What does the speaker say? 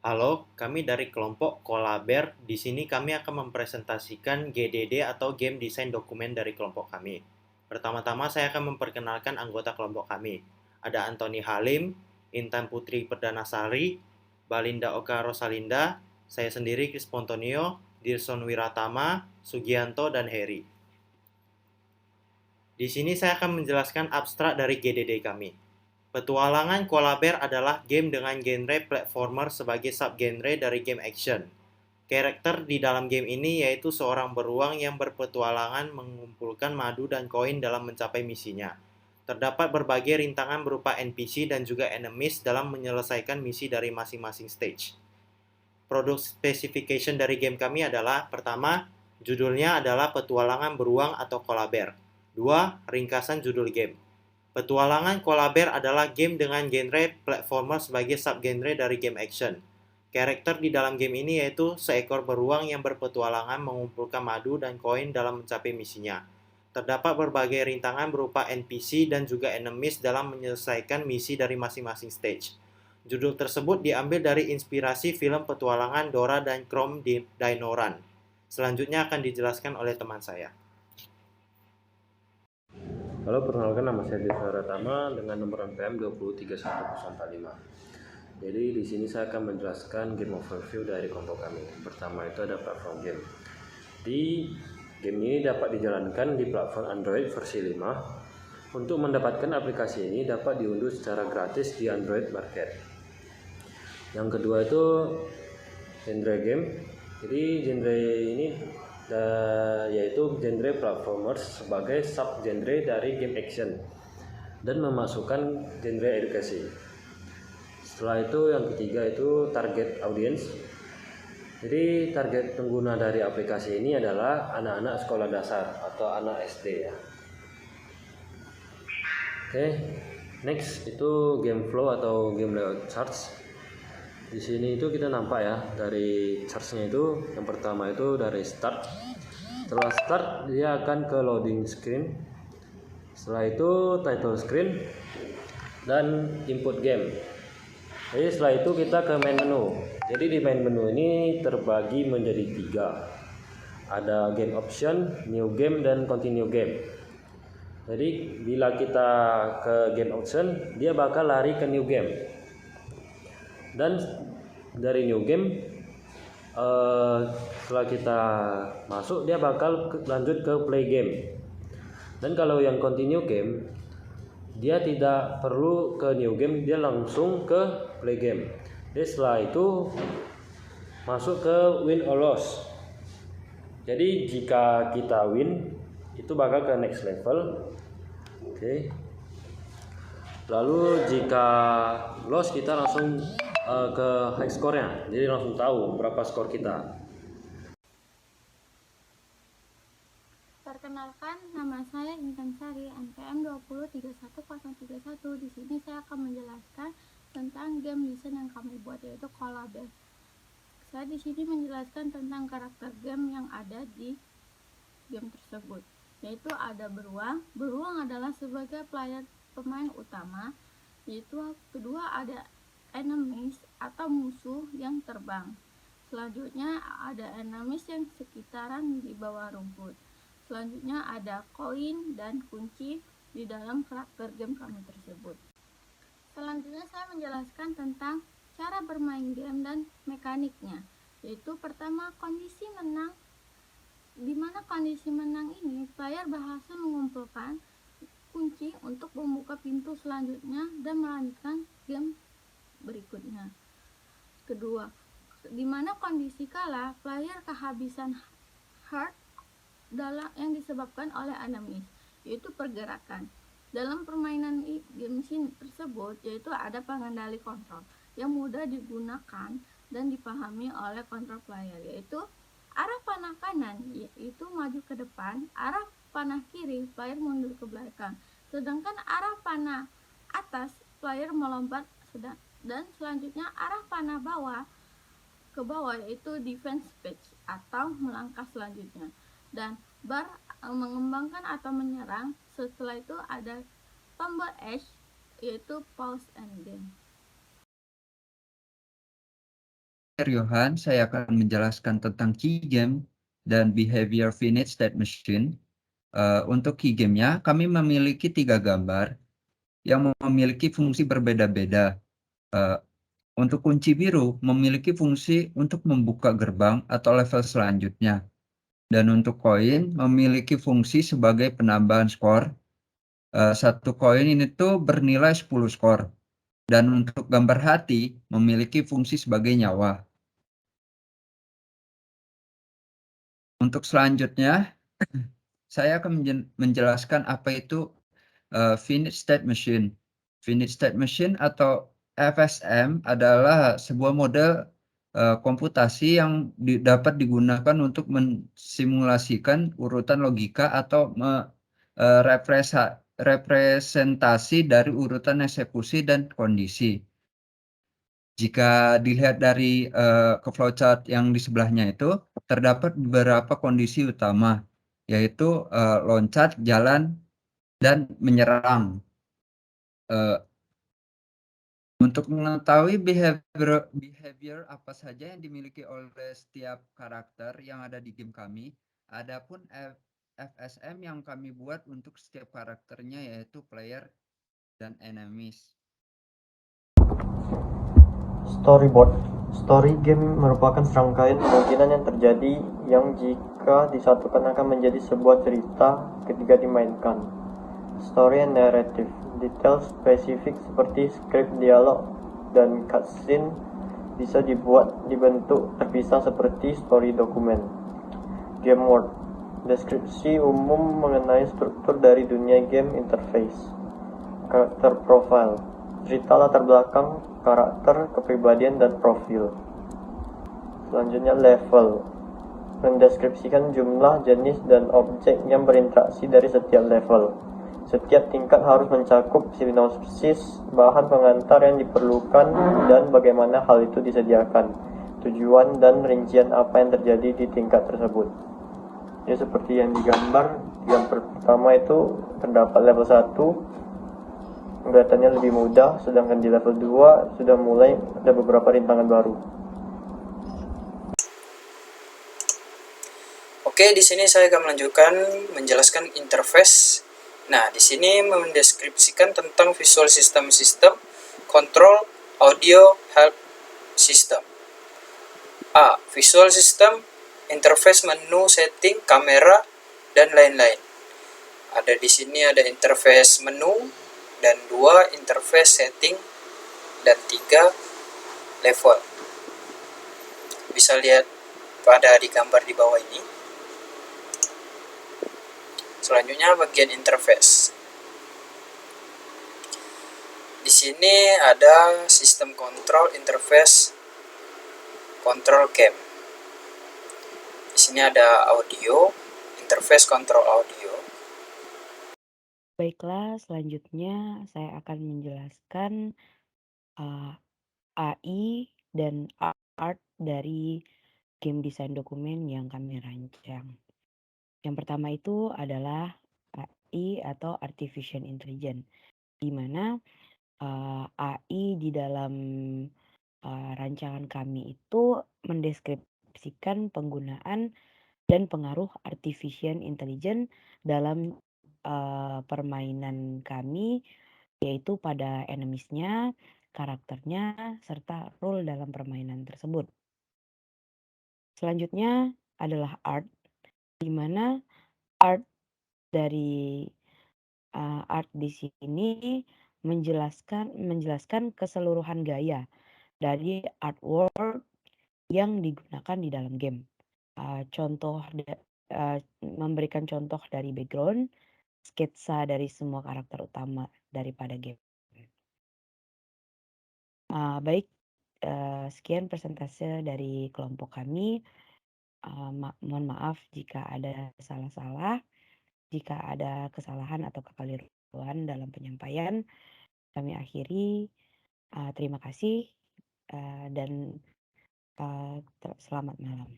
Halo, kami dari kelompok Kolaber. Di sini kami akan mempresentasikan GDD atau Game Design Dokumen dari kelompok kami. Pertama-tama saya akan memperkenalkan anggota kelompok kami. Ada Anthony Halim, Intan Putri Perdanasari, Balinda Oka Rosalinda, saya sendiri Chris Pontonio, Dirson Wiratama, Sugianto, dan Heri. Di sini saya akan menjelaskan abstrak dari GDD kami. Petualangan Kolaber adalah game dengan genre platformer sebagai subgenre dari game action. Karakter di dalam game ini yaitu seorang beruang yang berpetualangan mengumpulkan madu dan koin dalam mencapai misinya. Terdapat berbagai rintangan berupa NPC dan juga enemies dalam menyelesaikan misi dari masing-masing stage. Produk specification dari game kami adalah: pertama, judulnya adalah Petualangan Beruang atau Kolaber. Dua, ringkasan judul game. Petualangan Kolaber adalah game dengan genre platformer sebagai subgenre dari game action. Karakter di dalam game ini yaitu seekor beruang yang berpetualangan mengumpulkan madu dan koin dalam mencapai misinya. Terdapat berbagai rintangan berupa NPC dan juga enemies dalam menyelesaikan misi dari masing-masing stage. Judul tersebut diambil dari inspirasi film petualangan Dora dan Chrome Dinoran. Selanjutnya akan dijelaskan oleh teman saya. Halo, perkenalkan nama saya Desa Ratama dengan nomor NPM 2031045. Jadi di sini saya akan menjelaskan game overview dari kelompok kami. Pertama itu ada platform game. Di game ini dapat dijalankan di platform Android versi 5. Untuk mendapatkan aplikasi ini dapat diunduh secara gratis di Android Market. Yang kedua itu genre game. Jadi genre ini yaitu genre platformers sebagai subgenre dari game action dan memasukkan genre edukasi. Setelah itu yang ketiga itu target audience. Jadi target pengguna dari aplikasi ini adalah anak-anak sekolah dasar atau anak SD ya. Oke, next itu game flow atau game layout charts. Di sini itu kita nampak ya dari chartsnya itu yang pertama itu dari start. Setelah start dia akan ke loading screen. Setelah itu title screen dan input game. Jadi setelah itu kita ke main menu. Jadi di main menu ini terbagi menjadi 3. Ada game option, new game, dan continue game. Jadi bila kita ke game option, dia bakal lari ke new game. Dan dari new game setelah kita masuk dia bakal lanjut ke play game. Dan kalau yang continue game dia tidak perlu ke new game, dia langsung ke play game. Jadi setelah itu masuk ke win or loss. Jadi jika kita win itu bakal ke next level. Oke. Lalu jika loss kita langsung ke high score-nya. Jadi langsung tahu berapa skor kita. Perkenalkan, nama saya Intan Sari, NPM 2031031. Di sini saya akan menjelaskan tentang game desain yang kami buat, yaitu Kolaber. Saya di sini menjelaskan tentang karakter game yang ada di game tersebut, yaitu ada beruang. Beruang adalah sebagai pemain utama, yaitu kedua ada enemies atau musuh yang terbang. Selanjutnya ada enemies yang sekitaran di bawah rumput. Selanjutnya ada koin dan kunci di dalam karakter game kami tersebut. Selanjutnya saya menjelaskan tentang cara bermain game dan mekaniknya, yaitu pertama kondisi menang, di mana kondisi menang ini player berhasil mengumpulkan kunci untuk membuka pintu selanjutnya dan melanjutkan game berikutnya. Kedua, di mana kondisi kalah player kehabisan heart yang disebabkan oleh enemies, yaitu pergerakan. Dalam permainan game tersebut yaitu ada pengendali kontrol yang mudah digunakan dan dipahami oleh kontrol player, yaitu arah panah kanan yaitu maju ke depan, arah panah kiri player mundur ke belakang, sedangkan arah panah atas player melompat, dan selanjutnya arah panah bawah ke bawah yaitu defense page atau melangkah selanjutnya, dan bar mengembangkan atau menyerang. Setelah itu ada tombol H yaitu pause and game. Yohan, saya akan menjelaskan tentang key game dan behavior finite state machine. Untuk key game-nya, kami memiliki 3 gambar yang memiliki fungsi berbeda-beda. Untuk kunci biru memiliki fungsi untuk membuka gerbang atau level selanjutnya. Dan untuk koin memiliki fungsi sebagai penambahan skor. Satu koin ini tuh bernilai 10 skor. Dan untuk gambar hati memiliki fungsi sebagai nyawa. Untuk selanjutnya, saya akan menjelaskan apa itu finite state machine. Finite state machine atau FSM adalah sebuah model komputasi yang dapat digunakan untuk mensimulasikan urutan logika atau representasi dari urutan eksekusi dan kondisi. Jika dilihat dari ke flowchart yang di sebelahnya itu, terdapat beberapa kondisi utama, yaitu loncat, jalan, dan menyerang. Untuk mengetahui behavior apa saja yang dimiliki oleh setiap karakter yang ada di game kami, adapun FSM yang kami buat untuk setiap karakternya yaitu player dan enemies. Storyboard. Story game merupakan serangkaian kemungkinan yang terjadi yang jika disatukan akan menjadi sebuah cerita ketika dimainkan. Story and narrative. Detail spesifik seperti skrip dialog dan cutscene bisa dibentuk terpisah seperti story dokumen. Game world. Deskripsi umum mengenai struktur dari dunia game interface. Karakter profile. Cerita latar belakang karakter, kepribadian, dan profil. Selanjutnya level. Mendeskripsikan jumlah, jenis, dan objek yang berinteraksi dari setiap level. Setiap tingkat harus mencakup sinopsis, bahan pengantar yang diperlukan, dan bagaimana hal itu disediakan, tujuan dan rincian apa yang terjadi di tingkat tersebut. Ya, seperti yang digambar, gambar pertama itu terdapat level 1, kelihatannya lebih mudah, sedangkan di level 2 sudah mulai ada beberapa rintangan baru. Oke, di sini saya akan menjelaskan interface. Nah, di sini mendeskripsikan tentang visual system, control, audio, help system. A. Visual system, interface menu, setting, kamera, dan lain-lain. Ada di sini ada interface menu, dan 2 interface setting, dan 3 level. Bisa lihat pada di gambar di bawah ini. Selanjutnya bagian interface. Di sini ada sistem kontrol, interface, kontrol game. Di sini ada audio, interface kontrol audio. Baiklah, selanjutnya saya akan menjelaskan AI dan art dari game design dokumen yang kami rancang. Yang pertama itu adalah AI atau Artificial Intelligence, di mana AI di dalam rancangan kami itu mendeskripsikan penggunaan dan pengaruh Artificial Intelligence dalam permainan kami, yaitu pada enemies-nya, karakternya, serta role dalam permainan tersebut. Selanjutnya adalah art, di mana art dari art di sini menjelaskan keseluruhan gaya dari artwork yang digunakan di dalam game. Memberikan contoh dari background, sketsa dari semua karakter utama daripada game. Baik, sekian persentase dari kelompok kami. Mohon maaf jika ada salah-salah, jika ada kesalahan atau kekeliruan dalam penyampaian. Kami akhiri. Terima kasih dan selamat malam.